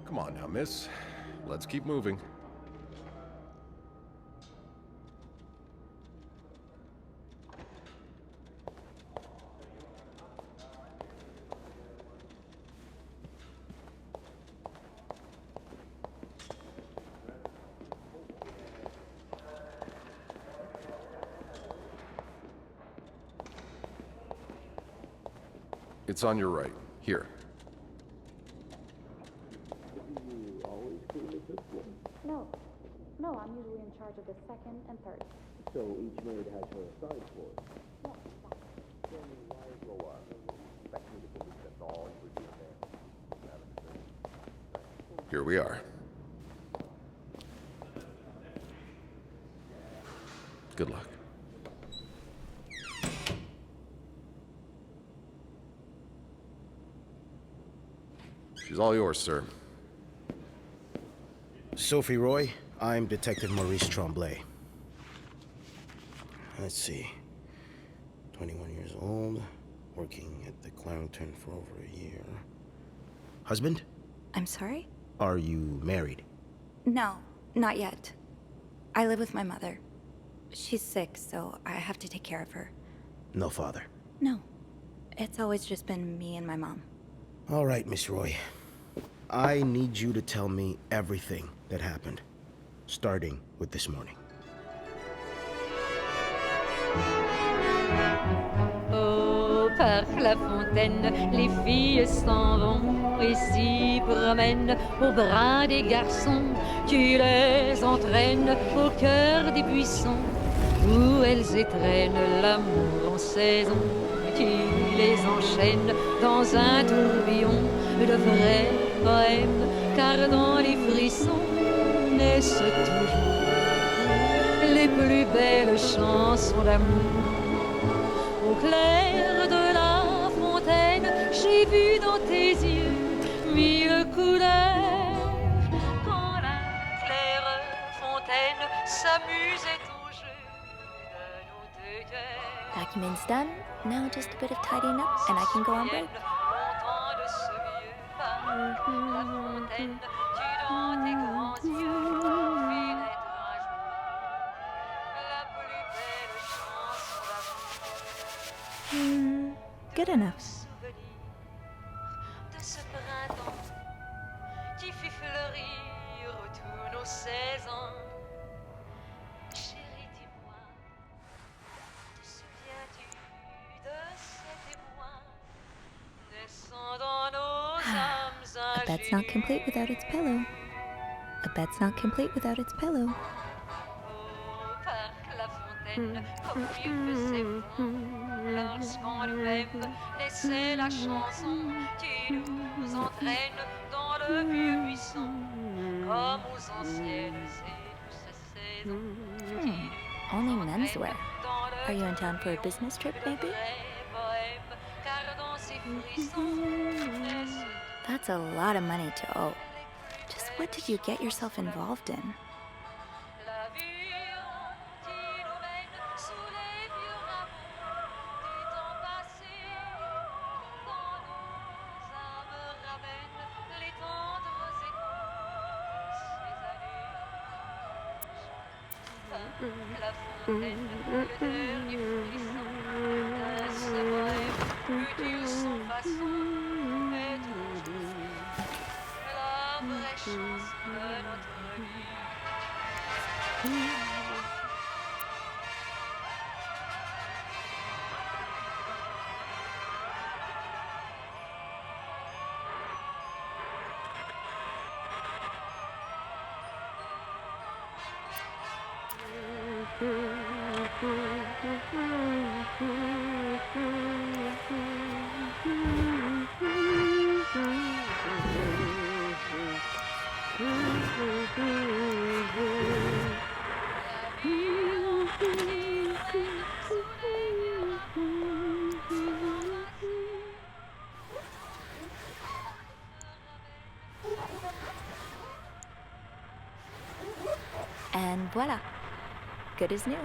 Come on now, miss. Let's keep moving. It's on your right. Here. No, I'm usually in charge of the second and third. So each maid has her assigned floors? Here we are. Good luck. She's all yours, sir. Sophie Roy, I'm Detective Maurice Tremblay. Let's see. 21 years old, working at the Clarendon for over a year. Husband? I'm sorry? Are you married? No, not yet. I live with my mother. She's sick, so I have to take care of her. No father? No. It's always just been me and my mom. All right, Miss Roy. I need you to tell me everything that happened, starting with this morning. Au parc La Fontaine, les filles s'en vont et s'y promènent au bras des garçons. Tu les entraînes au cœur des buissons où elles étrennent l'amour en saison. Tu les enchaînes dans un tourbillon de vrais poèmes, car dans les frissons naissent toujours les plus belles chansons d'amour. Au clair de la fontaine, j'ai vu dans tes yeux mille couleurs. Quand la claire fontaine s'amusait au jeu de nos deux cœurs. Document's done. Now just a bit of tidying up and I can go on break. Longtemps de ce vieux parc, la fontaine, tu dans tes grands yeux, fis naître un jour la plus belle chanson d'amour. Good enough. Souvenir de ce printemps qui fit fleurir tous nos 16 ans. Chérie, dis-moi, te souviens-tu de cet émoi naissant dans nos âmes A bed's not complete without its pillow. A bed's not complete without its pillow. Au parc La Fontaine, comme il faisait bon, lorsqu'on nous aime, naissait la chanson. Tu nous entraînes dans le vieux buisson, comme aux anciennes et douces saisons. Only menswear. Are you in town for a business trip, maybe? That's a lot of money to owe. Just What did you get yourself involved in? La vie antinomène sous les vieux rameaux des temps passés, quand nos âmes ramènent les tendres échos, ces années. La fontaine, le dernier frisson d'un sevrage utile sans façon est toujours la vraie chance de notre vie. And voila, good as new.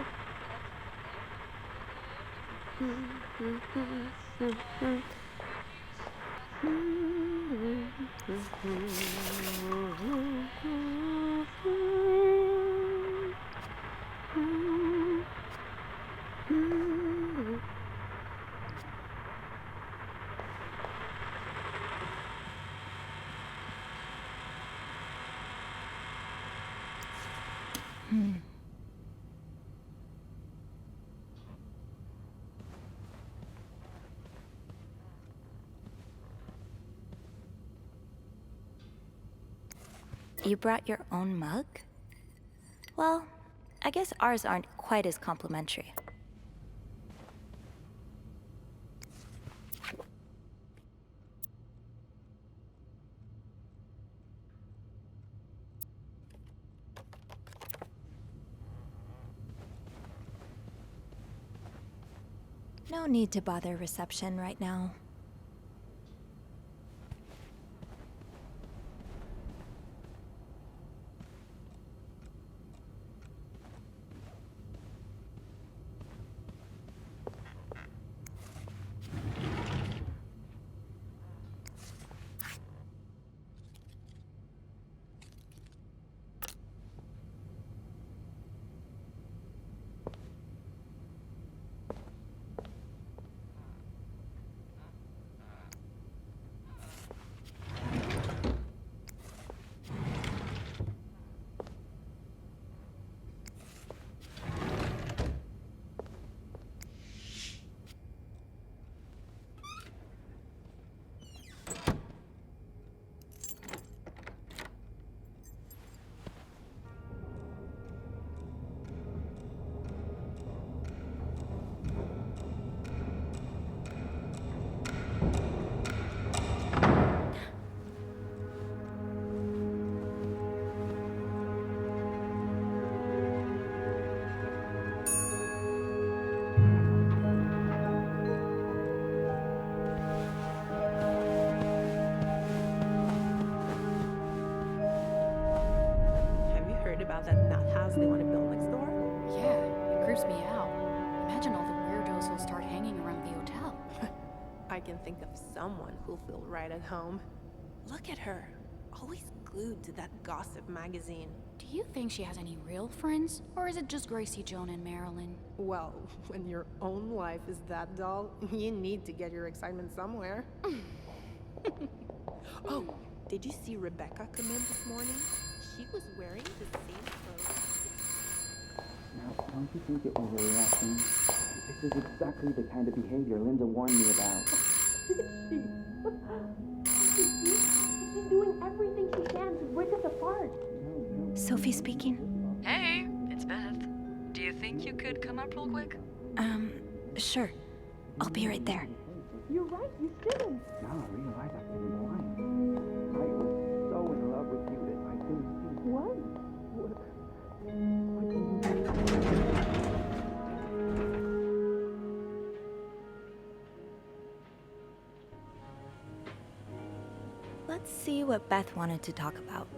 You brought your own mug? Well, I guess ours aren't quite as complimentary. No need to bother reception right now. About that nut house they want to build next door? Yeah, it creeps me out. Imagine all the weirdos who'll start hanging around the hotel. I can think of someone who'll feel right at home. Look at her, always glued to that gossip magazine. Do you think she has any real friends? Or is it just Gracie, Joan, and Marilyn? Well, when your own life is that dull, you need to get your excitement somewhere. Oh, did you see Rebecca come in this morning? She was wearing the same clothes. Now, don't you think it overreacting? This is exactly the kind of behavior Linda warned me about. She's doing everything she can to break us apart. Sophie speaking. Hey, it's Beth. Do you think you could come up real quick? Sure. I'll be right there. You're right, you shouldn't. Now I realize I've been blind. I was so in love with you that I couldn't see. What? Let's see what Beth wanted to talk about.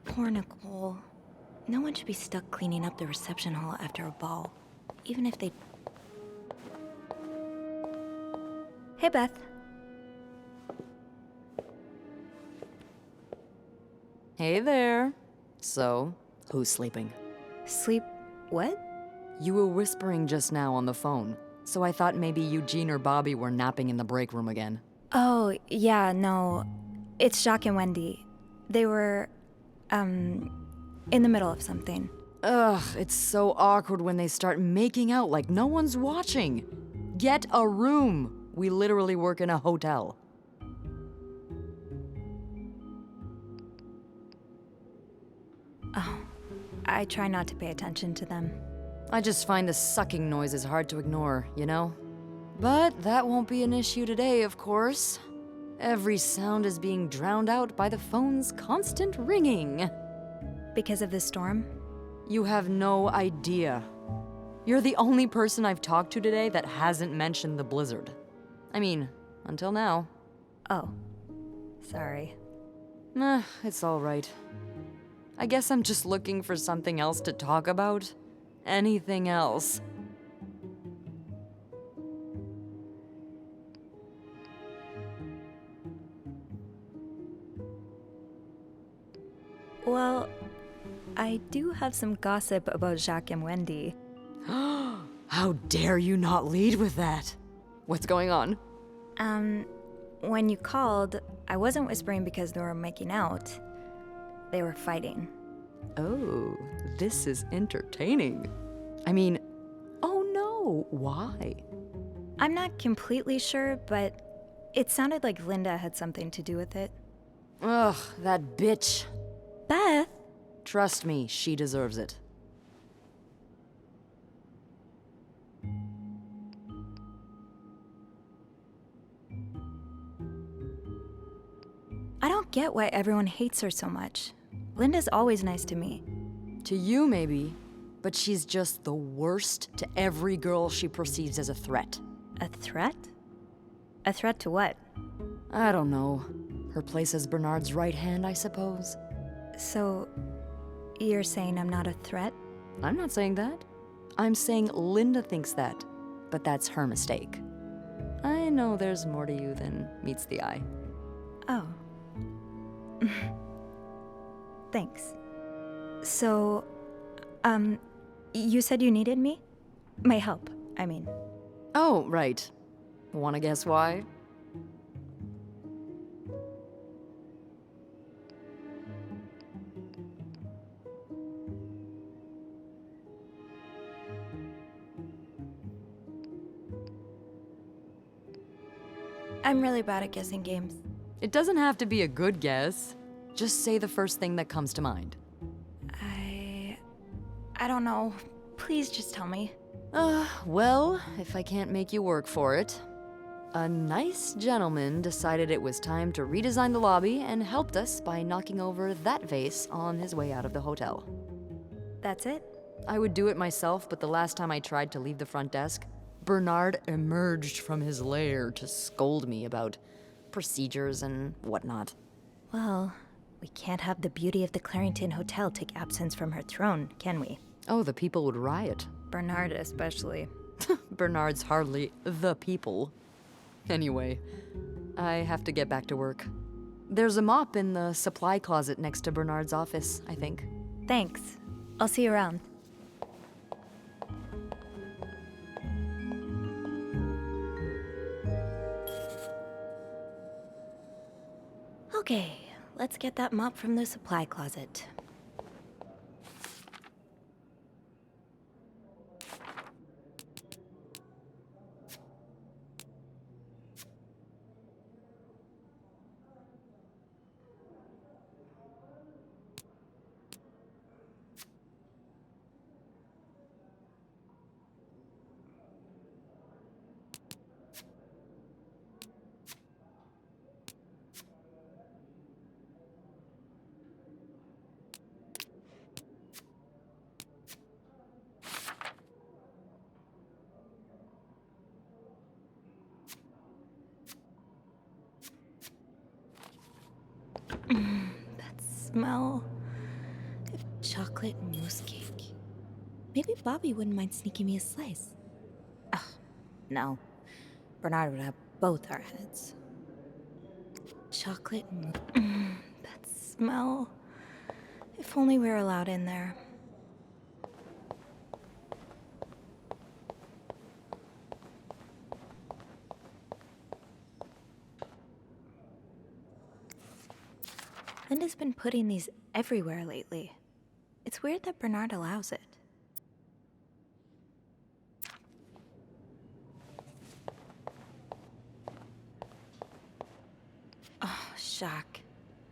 Poor Nicole. No one should be stuck cleaning up the reception hall after a ball, even if they... Hey, Beth. Hey there. So, who's sleeping? Sleep... what? You were whispering just now on the phone, so I thought maybe Eugene or Bobby were napping in the break room again. Oh, yeah, no. It's Jacques and Wendy. They were, in the middle of something. Ugh, it's so awkward when they start making out like no one's watching. Get a room. We literally work in a hotel. Oh, I try not to pay attention to them. I just find the sucking noises hard to ignore, you know? But that won't be an issue today, of course. Every sound is being drowned out by the phone's constant ringing. Because of the storm? You have no idea. You're the only person I've talked to today that hasn't mentioned the blizzard. I mean, until now. Oh. Sorry. Nah, it's all right. I guess I'm just looking for something else to talk about. Anything else. Well, I do have some gossip about Jacques and Wendy. How dare you not lead with that? What's going on? When you called, I wasn't whispering because they were making out. They were fighting. Oh, this is entertaining. I mean, oh no, why? I'm not completely sure, but it sounded like Linda had something to do with it. Ugh, that bitch. Beth? Trust me, she deserves it. I don't get why everyone hates her so much. Linda's always nice to me. To you, maybe, but she's just the worst to every girl she perceives as a threat. A threat? A threat to what? I don't know. Her place as Bernard's right hand, I suppose. So, you're saying I'm not a threat? I'm not saying that. I'm saying Linda thinks that, but that's her mistake. I know there's more to you than meets the eye. Oh. Thanks. So, you said you needed me? My help, I mean. Oh, right. Wanna guess why? I'm really bad at guessing games. It doesn't have to be a good guess. Just say the first thing that comes to mind. I don't know. Please just tell me. Well, if I can't make you work for it. A nice gentleman decided it was time to redesign the lobby and helped us by knocking over that vase on his way out of the hotel. That's it? I would do it myself, but the last time I tried to leave the front desk, Bernard emerged from his lair to scold me about procedures and whatnot. Well, we can't have the beauty of the Clarington Hotel take absence from her throne, can we? Oh, the people would riot. Bernard especially. Bernard's hardly the people. Anyway, I have to get back to work. There's a mop in the supply closet next to Bernard's office, I think. Thanks. I'll see you around. Okay, let's get that mop from the supply closet. smell. Chocolate mousse cake. Maybe Bobby wouldn't mind sneaking me a slice. Ugh, no. Bernard would have both our heads. Chocolate that smell. If only we were allowed in there. Linda's been putting these everywhere lately. It's weird that Bernard allows it. Oh, Jacques.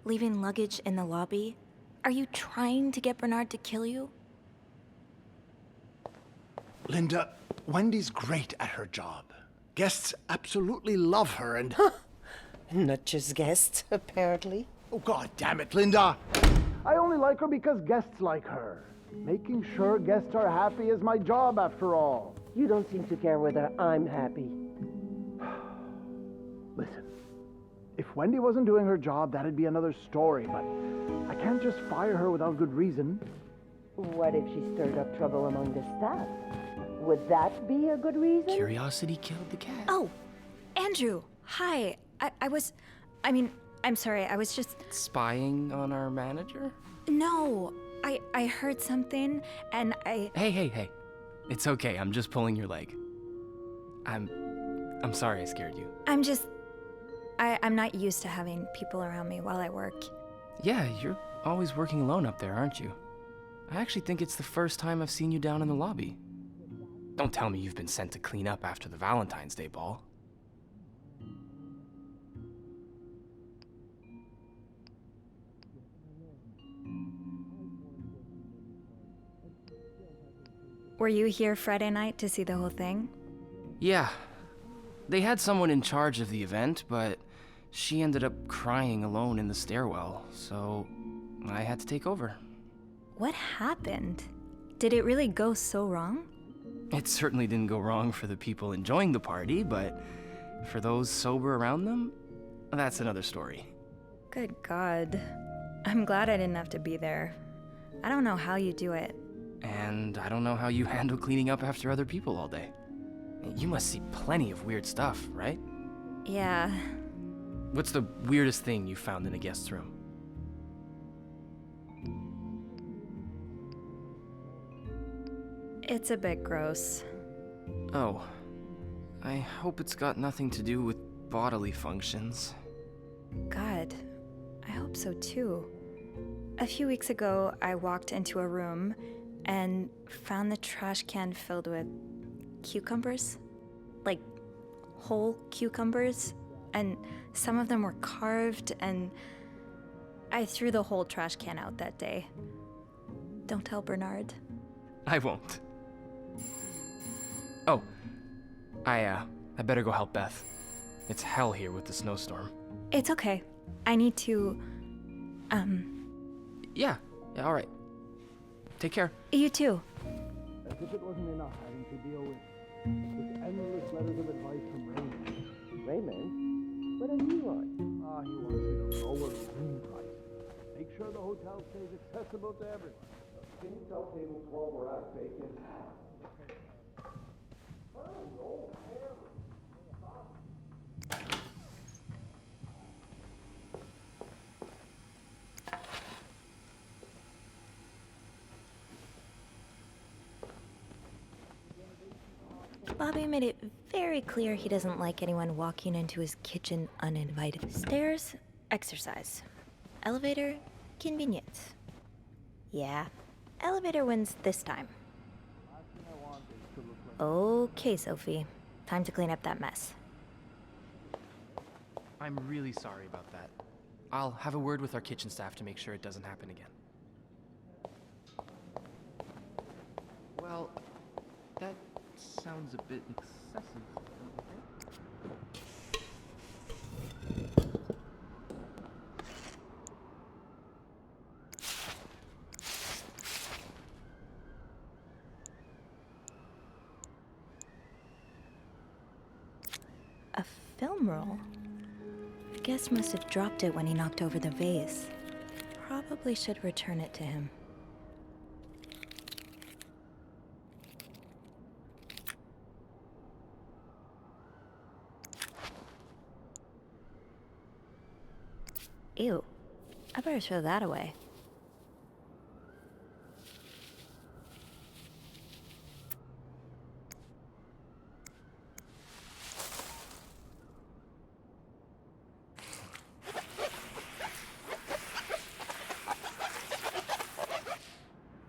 Leaving luggage in the lobby? Are you trying to get Bernard to kill you? Linda, Wendy's great at her job. Guests absolutely love her and... Not just guests, apparently. Oh, God damn it, Linda! I only like her because guests like her. Making sure guests are happy is my job, after all. You don't seem to care whether I'm happy. Listen, if Wendy wasn't doing her job, that'd be another story, but I can't just fire her without good reason. What if she stirred up trouble among the staff? Would that be a good reason? Curiosity killed the cat. Oh, Andrew, hi. I'm sorry, I was just... Spying on our manager? No, I heard something, and I... Hey. It's okay, I'm just pulling your leg. I'm sorry I scared you. I'm not used to having people around me while I work. Yeah, you're always working alone up there, aren't you? I actually think it's the first time I've seen you down in the lobby. Don't tell me you've been sent to clean up after the Valentine's Day ball. Were you here Friday night to see the whole thing? Yeah. They had someone in charge of the event, but she ended up crying alone in the stairwell, so I had to take over. What happened? Did it really go so wrong? It certainly didn't go wrong for the people enjoying the party, but for those sober around them, that's another story. Good God. I'm glad I didn't have to be there. I don't know how you do it. And I don't know how you handle cleaning up after other people all day. You must see plenty of weird stuff, right? Yeah. What's the weirdest thing you found in a guest's room? It's a bit gross. Oh. I hope it's got nothing to do with bodily functions. God, I hope so too. A few weeks ago, I walked into a room and found the trash can filled with cucumbers. Like, whole cucumbers. And some of them were carved, and I threw the whole trash can out that day. Don't tell Bernard. I won't. Oh. I better go help Beth. It's hell here with the snowstorm. It's okay. I need to, Yeah, all right. Take care. You too. As if it wasn't enough having to deal with endless letters of advice from Raymond. Raymond? What are you on? He wants me to lower room prices. Make sure the hotel stays accessible to everyone. Can you tell table 12 we're out bacon? Bobby made it very clear he doesn't like anyone walking into his kitchen uninvited. Stairs, exercise. Elevator, convenience. Yeah, elevator wins this time. Okay, Sophie. Time to clean up that mess. I'm really sorry about that. I'll have a word with our kitchen staff to make sure it doesn't happen again. Well, that sounds a bit excessive, don't you think? A film roll? The guest must have dropped it when he knocked over the vase. probably should return it to him. Ew, I better throw that away.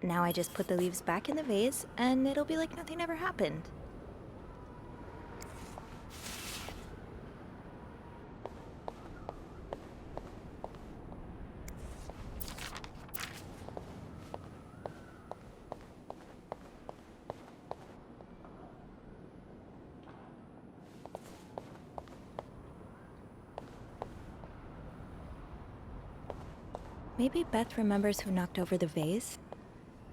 Now I just put the leaves back in the vase, and it'll be like nothing ever happened. Maybe Beth remembers who knocked over the vase.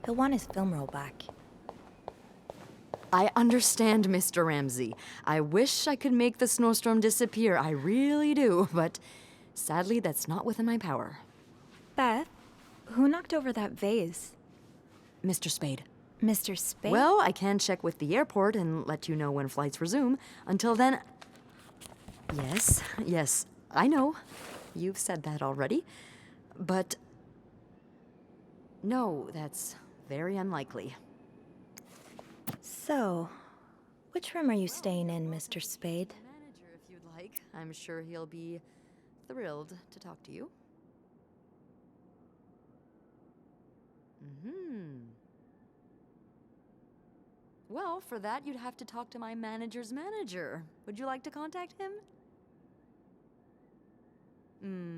He'll want his film roll back. I understand, Mr. Ramsey. I wish I could make the snowstorm disappear. I really do, but sadly, that's not within my power. Beth, who knocked over that vase? Mr. Spade. Mr. Spade? Well, I can check with the airport and let you know when flights resume. Until then... Yes, I know. You've said that already. But... no, that's very unlikely. So, which room are you staying in, Mr. Spade? Manager, if you'd like. I'm sure he'll be thrilled to talk to you. Well, for that, you'd have to talk to my manager's manager. Would you like to contact him?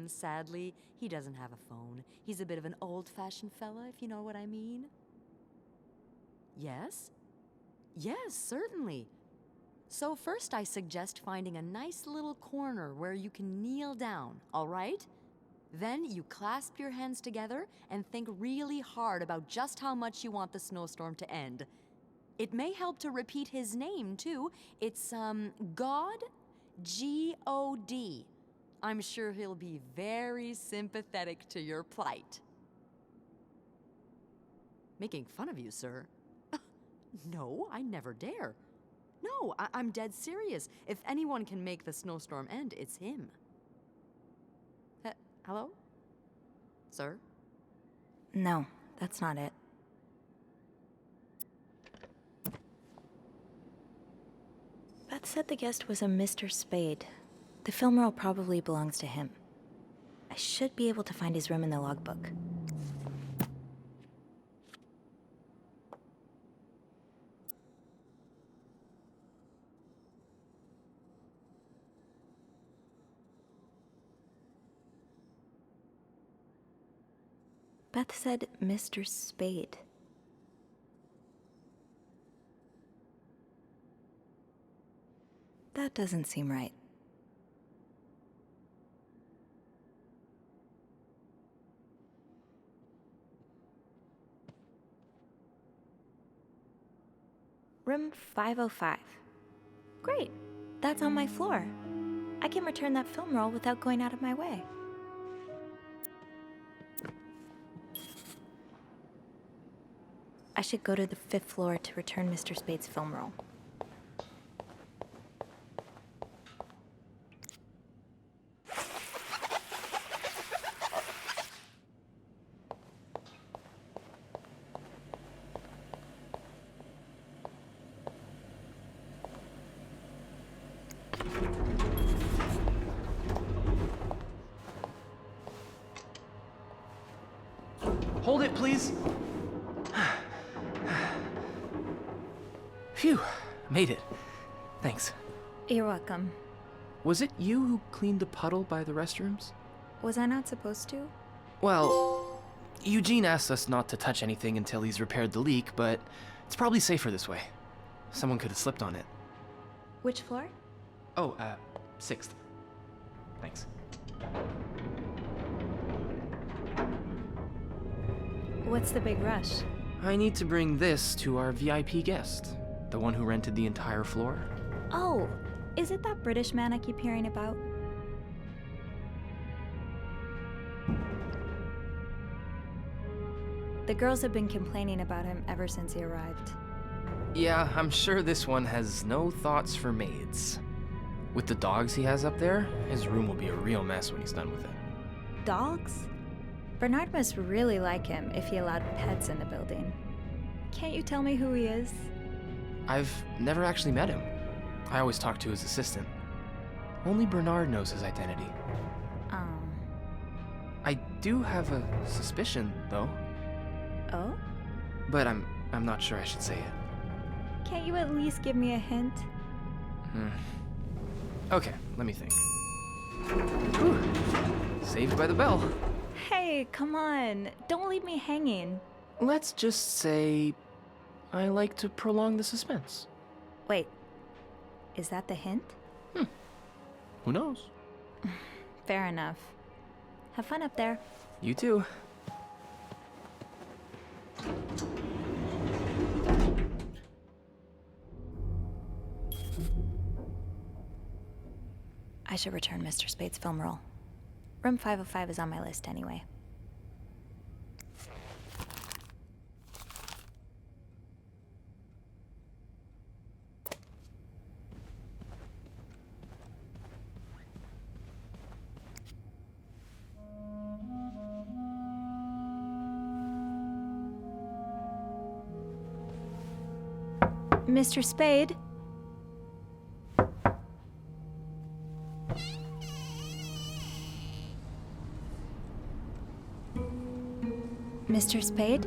Sadly, he doesn't have a phone. He's a bit of an old-fashioned fella, if you know what I mean. Yes? Yes, certainly. So first I suggest finding a nice little corner where you can kneel down, all right? Then you clasp your hands together and think really hard about just how much you want the snowstorm to end. It may help to repeat his name, too. It's, God, G-O-D. I'm sure he'll be very sympathetic to your plight. Making fun of you, sir? No, I never dare. No, I'm dead serious. If anyone can make the snowstorm end, it's him. Hello? Sir? No, that's not it. Beth said the guest was a Mr. Spade. The film roll probably belongs to him. I should be able to find his room in the logbook. Beth said Mr. Spade. That doesn't seem right. Room 505. Great, that's on my floor. I can return that film roll without going out of my way. I should go to the 5th floor to return Mr. Spade's film roll. Hold it, please. Phew, made it. Thanks. You're welcome. Was it you who cleaned the puddle by the restrooms? Was I not supposed to? Well, Eugene asked us not to touch anything until he's repaired the leak, but it's probably safer this way. Someone could have slipped on it. Which floor? Oh, 6th. Thanks. What's the big rush? I need to bring this to our VIP guest, the one who rented the entire floor. Oh, is it that British man I keep hearing about? The girls have been complaining about him ever since he arrived. Yeah, I'm sure this one has no thoughts for maids. With the dogs he has up there, his room will be a real mess when he's done with it. Dogs? Bernard must really like him if he allowed pets in the building. Can't you tell me who he is? I've never actually met him. I always talk to his assistant. Only Bernard knows his identity. I do have a suspicion, though. Oh? But I'm not sure I should say it. Can't you at least give me a hint? Okay, let me think. Whew. Saved by the bell. Hey, come on. Don't leave me hanging. Let's just say I like to prolong the suspense. Wait. Is that the hint? Who knows? Fair enough. Have fun up there. You too. I should return Mr. Spade's film roll. Room 505 is on my list anyway. Mr. Spade? Mr. Spade?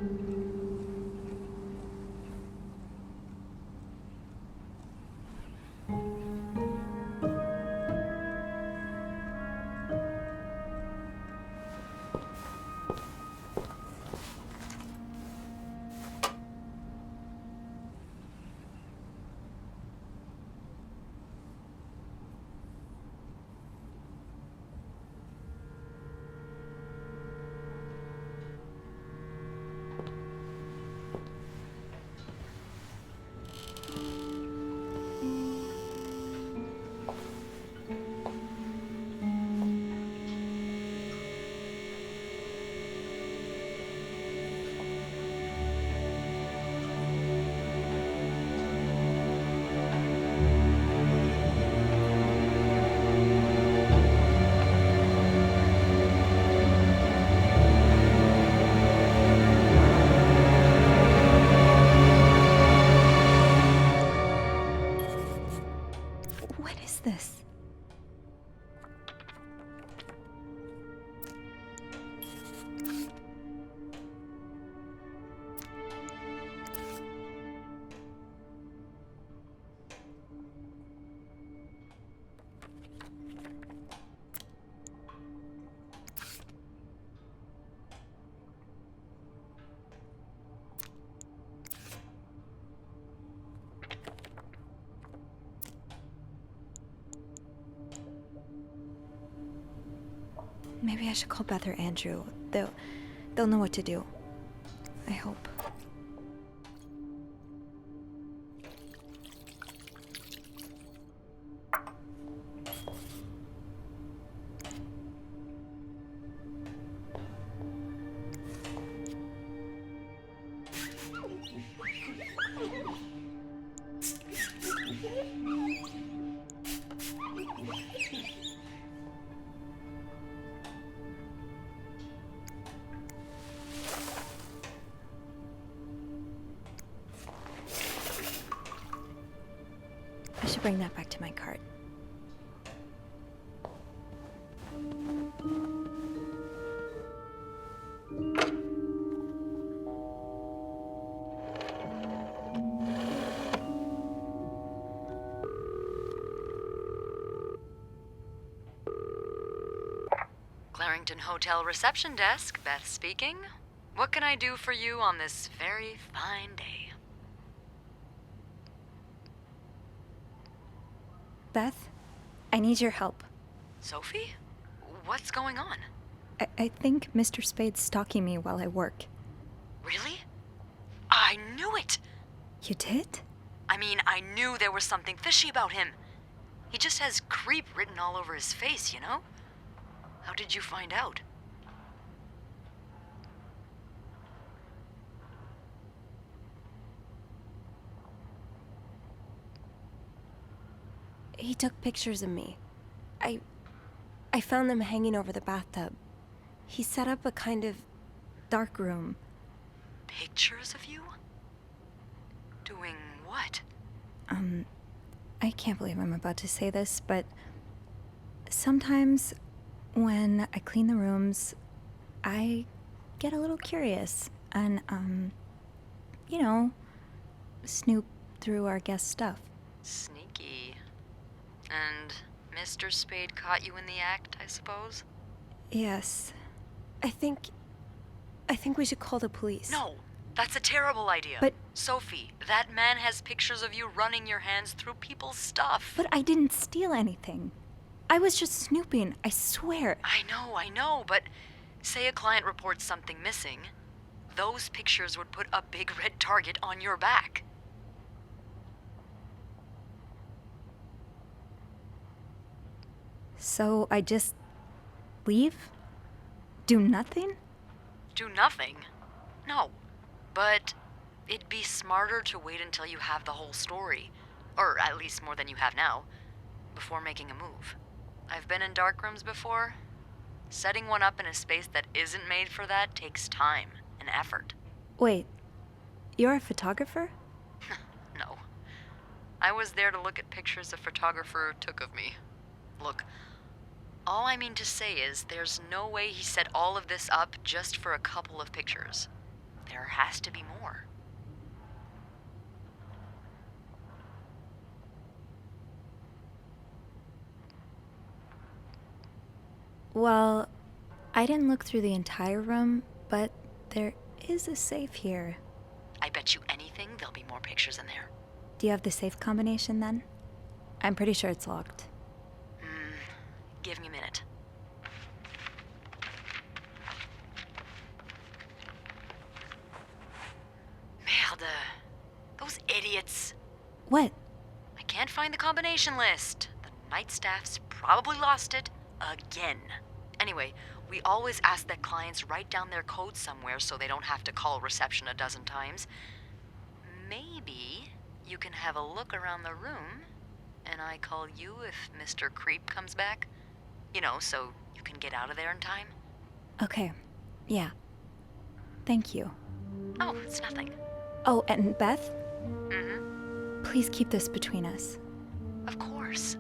This? Maybe I should call Beth or Andrew. They'll know what to do. I hope. I should bring that back to my cart. Clarington Hotel reception desk, Beth speaking. What can I do for you on this very fine day? Beth, I need your help. Sophie? What's going on? I think Mr. Spade's stalking me while I work. Really? I knew it! You did? I mean, I knew there was something fishy about him. He just has creep written all over his face, you know? How did you find out? He took pictures of me. I found them hanging over the bathtub. He set up a kind of dark room. Pictures of you? Doing what? I can't believe I'm about to say this, but sometimes when I clean the rooms, I get a little curious and, you know, snoop through our guest stuff. Sneaky. And Mr. Spade caught you in the act, I suppose? Yes. I think we should call the police. No, that's a terrible idea. But Sophie, that man has pictures of you running your hands through people's stuff. But I didn't steal anything. I was just snooping, I swear. I know, but say a client reports something missing, those pictures would put a big red target on your back. So I just leave? Do nothing? Do nothing? No. But it'd be smarter to wait until you have the whole story, or at least more than you have now, before making a move. I've been in darkrooms before. Setting one up in a space that isn't made for that takes time and effort. Wait, you're a photographer? No. I was there to look at pictures a photographer took of me. Look, all I mean to say is there's no way he set all of this up just for a couple of pictures. There has to be more. Well, I didn't look through the entire room, but there is a safe here. I bet you anything there'll be more pictures in there. Do you have the safe combination then? I'm pretty sure it's locked. Give me a minute. Merde. Those idiots. What? I can't find the combination list. The night staff's probably lost it again. Anyway, we always ask that clients write down their code somewhere so they don't have to call reception a dozen times. Maybe you can have a look around the room, and I call you if Mr. Creep comes back. You know, so you can get out of there in time. Okay, yeah. Thank you. Oh, it's nothing. Oh, and Beth? Mm-hmm. Please keep this between us. Of course.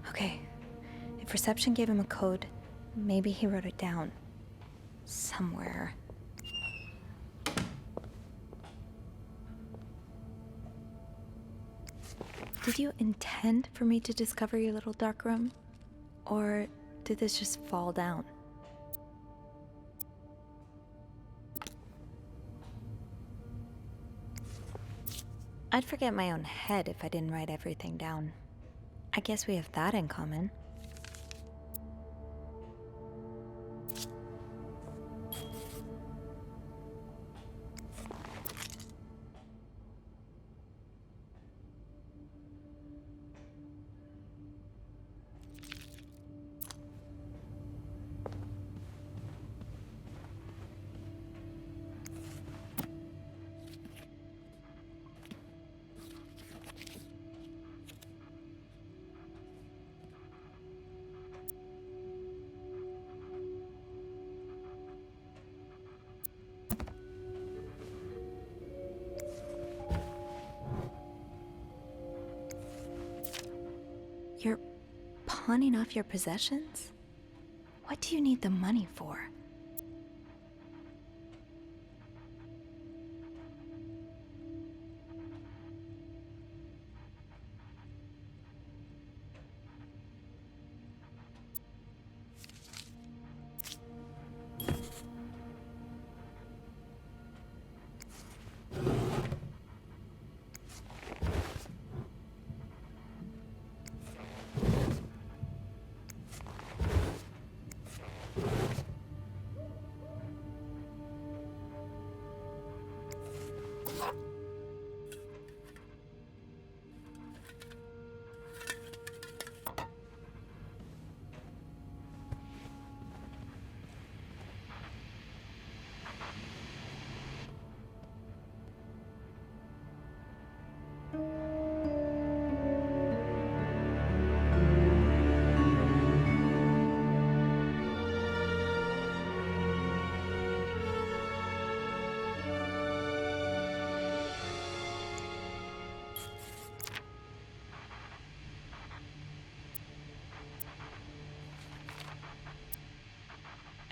Okay, if reception gave him a code, maybe he wrote it down. Somewhere. Did you intend for me to discover your little dark room? Or did this just fall down? I'd forget my own head if I didn't write everything down. I guess we have that in common. You're pawning off your possessions? What do you need the money for?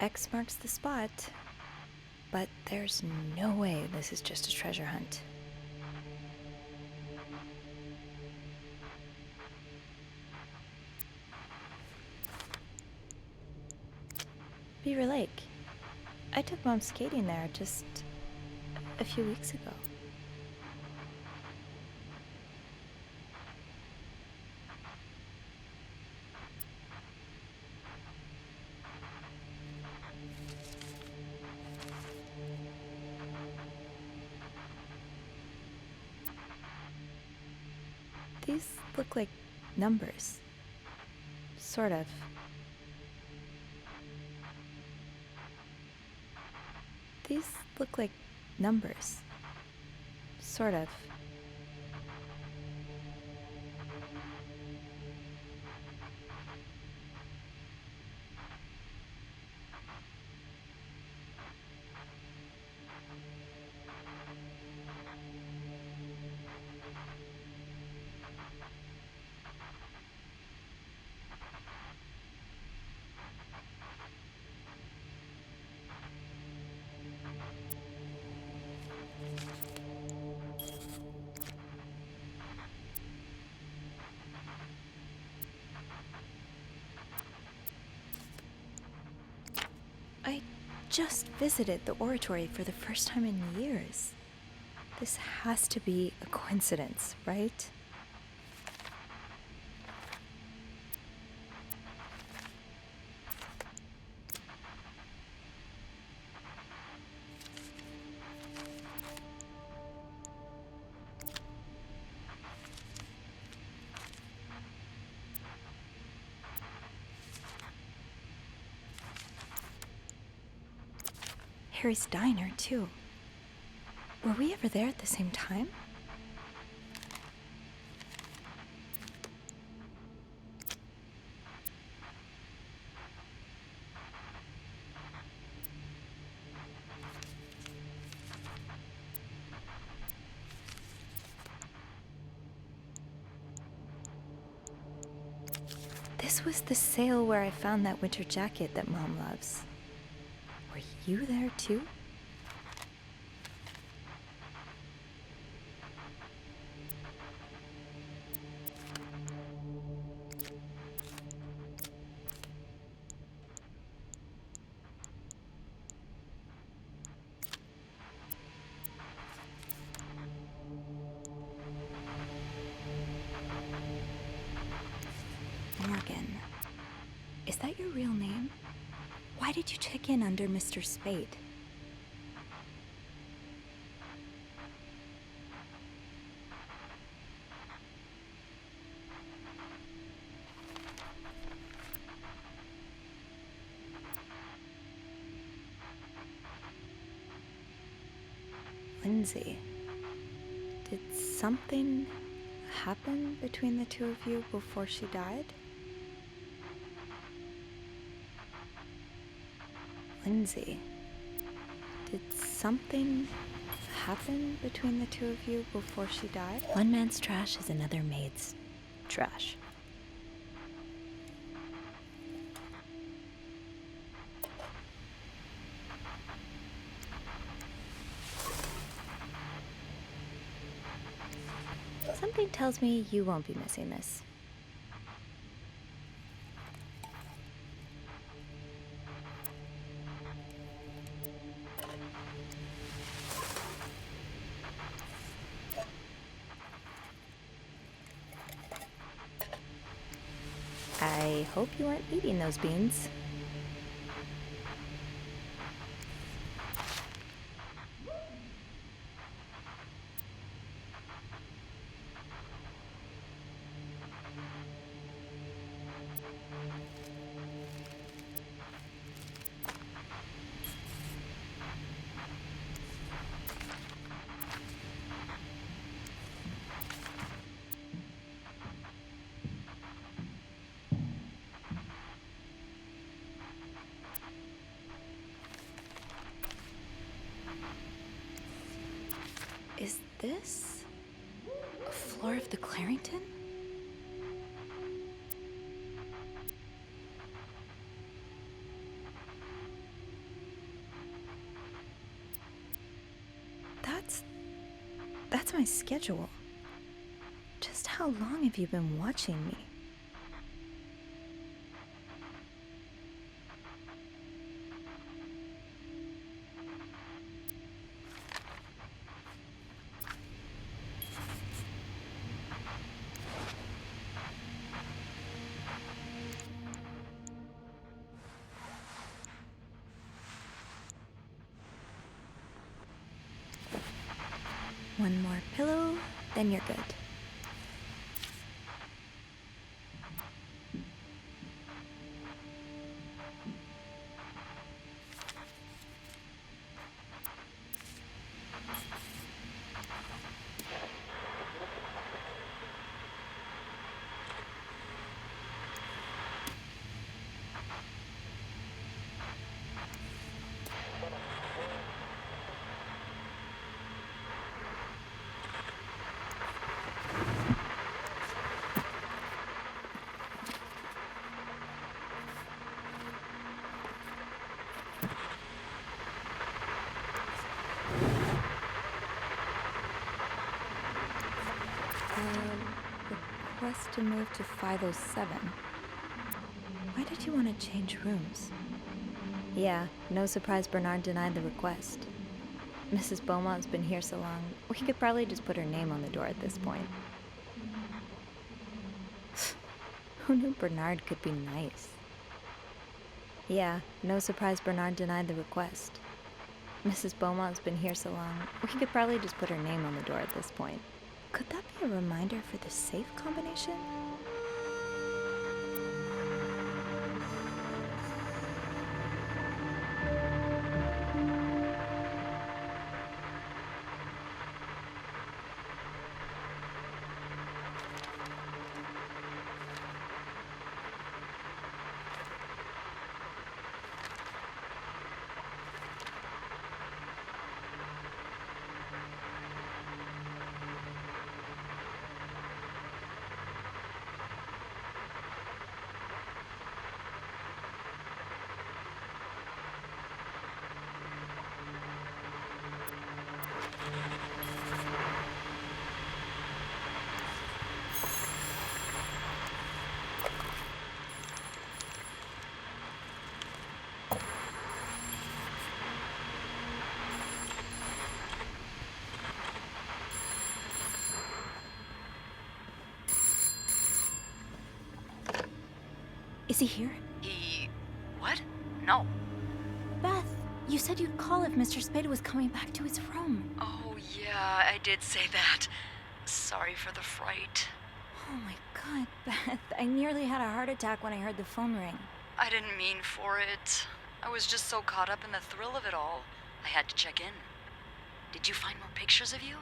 X marks the spot. But there's no way this is just a treasure hunt. Beaver Lake. I took Mom skating there just a few weeks ago. These look like numbers. Sort of. These look like numbers. Sort of. I just visited the oratory for the first time in years. This has to be a coincidence, right? Harry's diner, too. Were we ever there at the same time? This was the sale where I found that winter jacket that Mom loves. Were you there too? Morgan, is that your real name? Why did you check in under Mr. Spade? Lindsay, did something happen between the two of you before she died? Lindsay, did something happen between the two of you before she died? One man's trash is another maid's trash. Something tells me you won't be missing this. I hope you aren't eating those beans. Is this a floor of the Clarington? That's my schedule. Just how long have you been watching me? One more pillow, then you're good. Request to move to 507. Why did you want to change rooms? Yeah, no surprise Bernard denied the request. Mrs. Beaumont's been here so long, we could probably just put her name on the door at this point. Who knew Bernard could be nice? Yeah, no surprise Bernard denied the request. Mrs. Beaumont's been here so long, we could probably just put her name on the door at this point. Could that be a reminder for the safe combination? Is he here? What? No. Beth, you said you'd call if Mr. Spada was coming back to his room. Oh, yeah, I did say that. Sorry for the fright. Oh my god, Beth. I nearly had a heart attack when I heard the phone ring. I didn't mean for it. I was just so caught up in the thrill of it all. I had to check in. Did you find more pictures of you?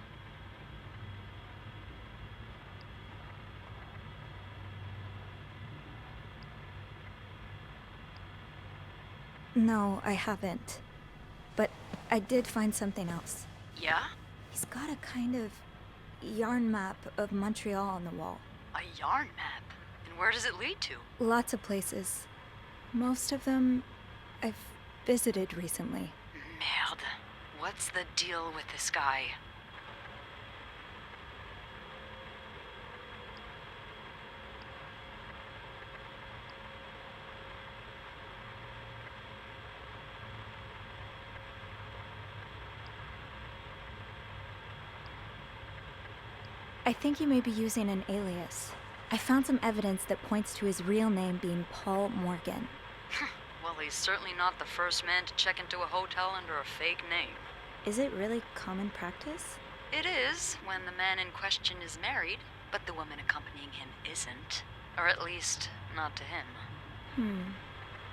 No, I haven't. But I did find something else. Yeah? He's got a kind of yarn map of Montreal on the wall. A yarn map? And where does it lead to? Lots of places. Most of them I've visited recently. Merde. What's the deal with this guy? I think he may be using an alias. I found some evidence that points to his real name being Paul Morgan. Well, he's certainly not the first man to check into a hotel under a fake name. Is it really common practice? It is, when the man in question is married, but the woman accompanying him isn't. Or at least, not to him.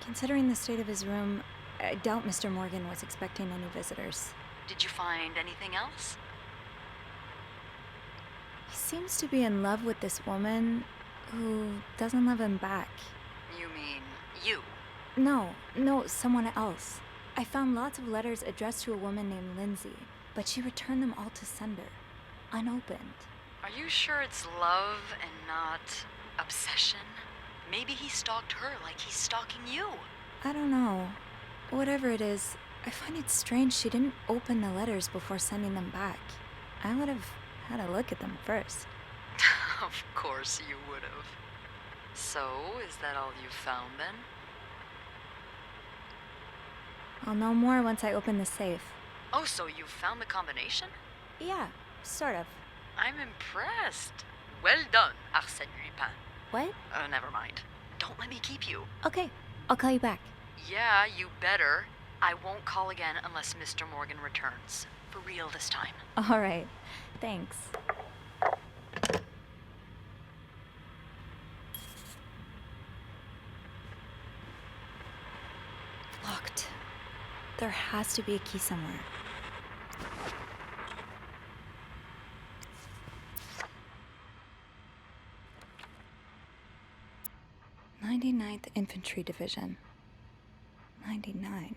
Considering the state of his room, I doubt Mr. Morgan was expecting any visitors. Did you find anything else? He seems to be in love with this woman who doesn't love him back. You mean you? No, someone else. I found lots of letters addressed to a woman named Lindsay, but she returned them all to sender, unopened. Are you sure it's love and not obsession? Maybe he stalked her like he's stalking you. I don't know. Whatever it is, I find it strange she didn't open the letters before sending them back. I would have had to look at them first. Of course you would have. So, is that all you found then? I'll know more once I open the safe. Oh, so you found the combination? Yeah, sort of. I'm impressed. Well done, Arsène Lupin. What? Never mind. Don't let me keep you. Okay, I'll call you back. Yeah, you better. I won't call again unless Mr. Morgan returns. For real this time. All right, thanks. Locked. There has to be a key somewhere. "99th Infantry Division." 99.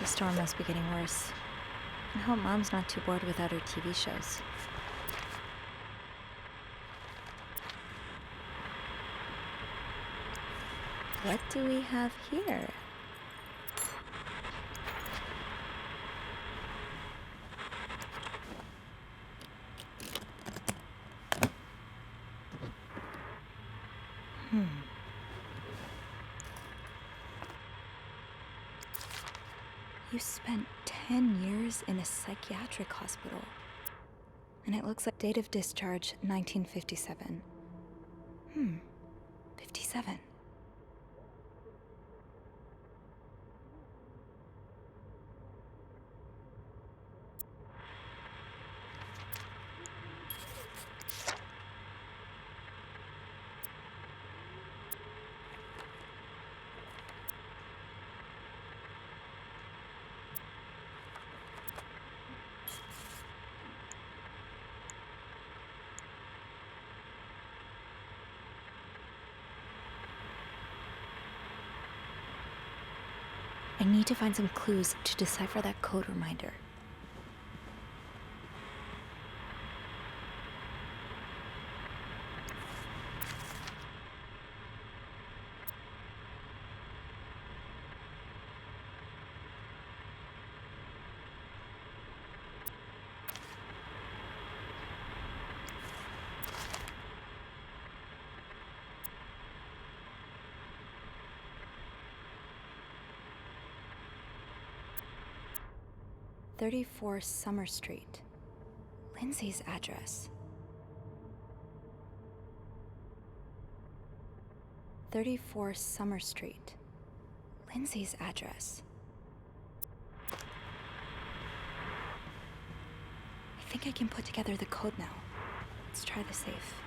The storm must be getting worse. I hope Mom's not too bored without her TV shows. What do we have here? You spent 10 years in a psychiatric hospital. And it looks like date of discharge 1957. 57. I need to find some clues to decipher that code reminder. "34 Summer Street." Lindsay's address. 34 Summer Street. Lindsay's address. I think I can put together the code now. Let's try the safe.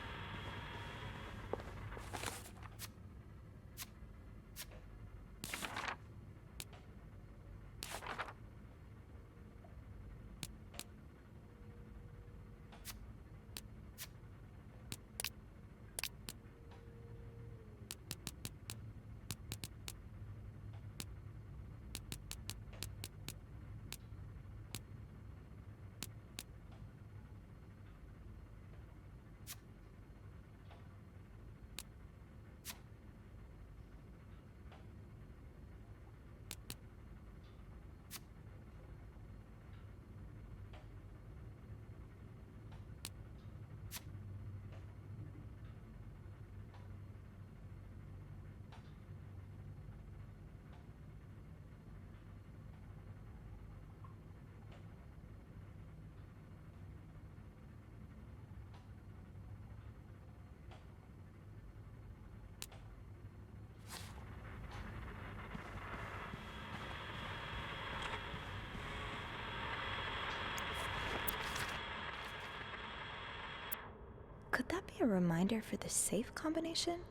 Could that be a reminder for the safe combination?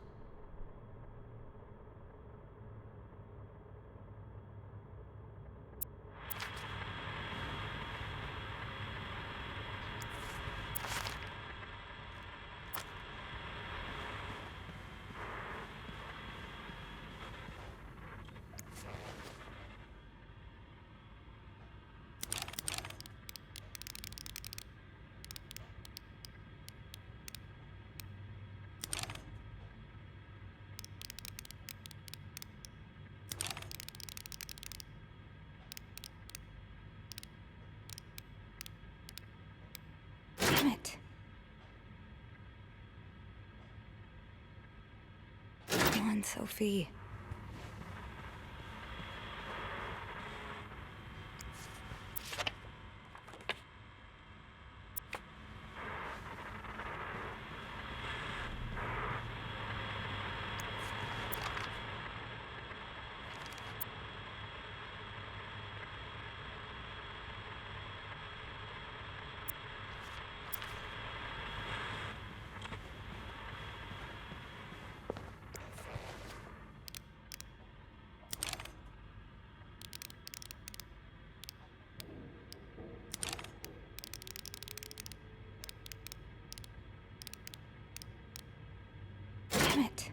on, Sophie. Damn it.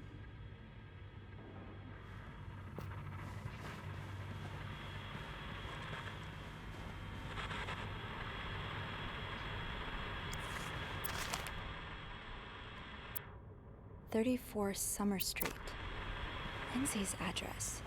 "34 Summer Street. Lindsay's address.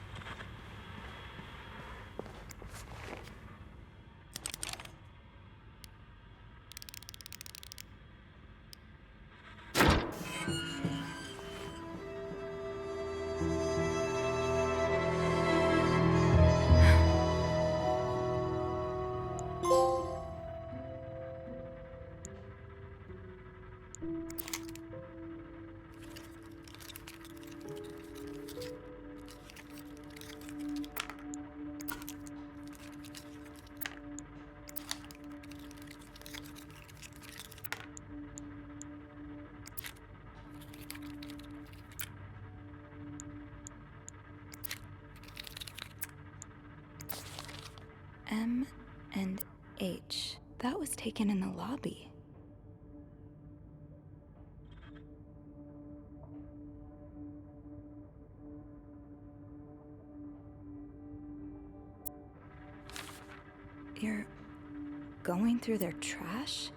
M and H. That was taken in the lobby. You're going through their trash?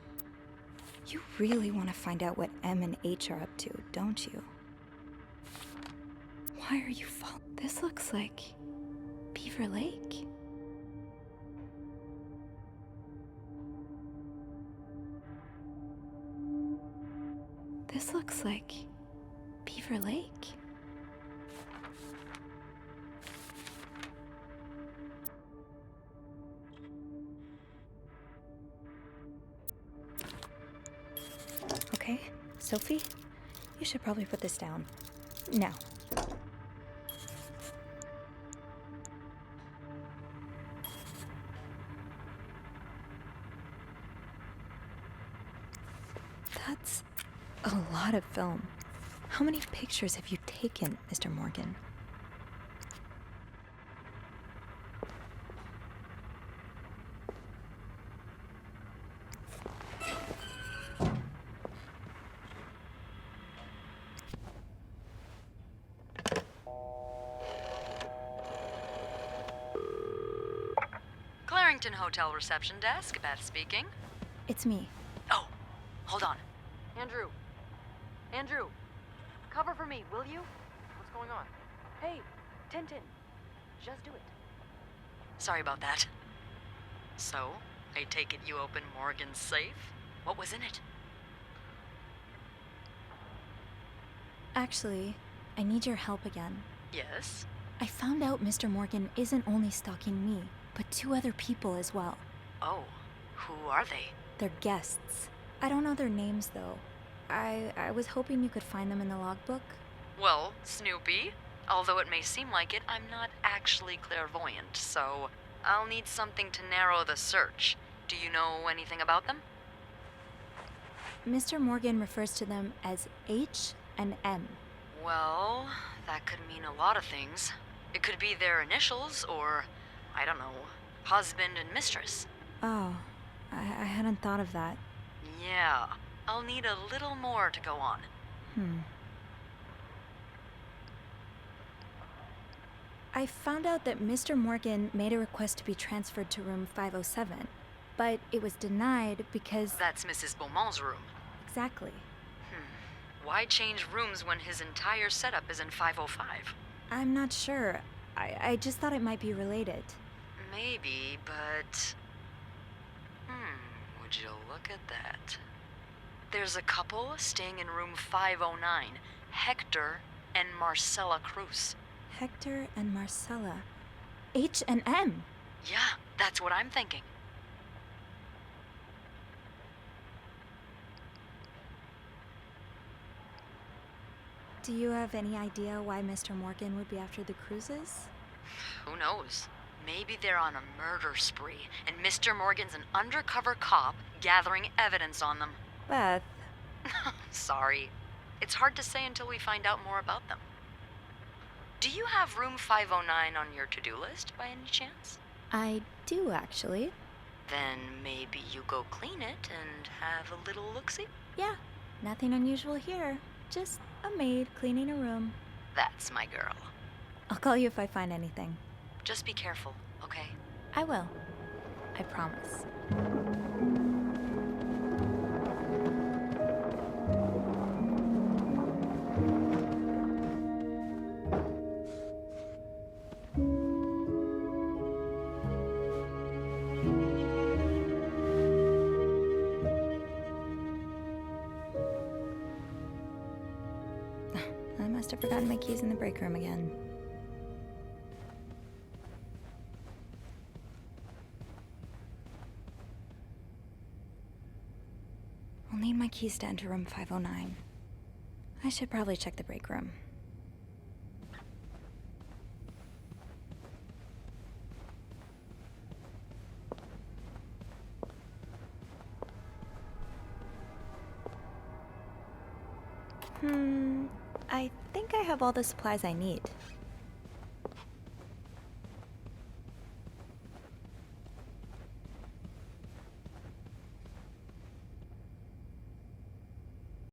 You really want to find out what M and H are up to, don't you? Why are you This looks like Beaver Lake. This looks like Beaver Lake. Okay, Sophie, you should probably put this down. Now. That's a lot of film. How many pictures have you taken, Mr. Morgan? Clarington Hotel reception desk, Beth speaking. It's me. Oh, hold on. Andrew, cover for me, will you? What's going on? Hey, Tintin, just do it. Sorry about that. So, I take it you opened Morgan's safe? What was in it? Actually, I need your help again. Yes? I found out Mr. Morgan isn't only stalking me, but 2 other people as well. Oh, who are they? They're guests. I don't know their names, though. I was hoping you could find them in the logbook. Well, Snoopy, although it may seem like it, I'm not actually clairvoyant, so I'll need something to narrow the search. Do you know anything about them? Mr. Morgan refers to them as H and M. Well, that could mean a lot of things. It could be their initials, or, I don't know, husband and mistress. Oh, I hadn't thought of that. Yeah, I'll need a little more to go on. I found out that Mr. Morgan made a request to be transferred to room 507, but it was denied because... That's Mrs. Beaumont's room. Exactly. Why change rooms when his entire setup is in 505? I'm not sure. I just thought it might be related. Maybe, but... would you look at that? There's a couple staying in room 509, Hector and Marcella Cruz. Hector and Marcella. H&M. Yeah, that's what I'm thinking. Do you have any idea why Mr. Morgan would be after the Cruzes? Who knows? Maybe they're on a murder spree, and Mr. Morgan's an undercover cop gathering evidence on them. Beth. Sorry. It's hard to say until we find out more about them. Do you have room 509 on your to-do list by any chance? I do, actually. Then maybe you go clean it and have a little look-see? Yeah, nothing unusual here. Just a maid cleaning a room. That's my girl. I'll call you if I find anything. Just be careful, okay? I will. I promise. I must have forgotten my keys in the break room again. I'll need my keys to enter room 509. I should probably check the break room. I think I have all the supplies I need.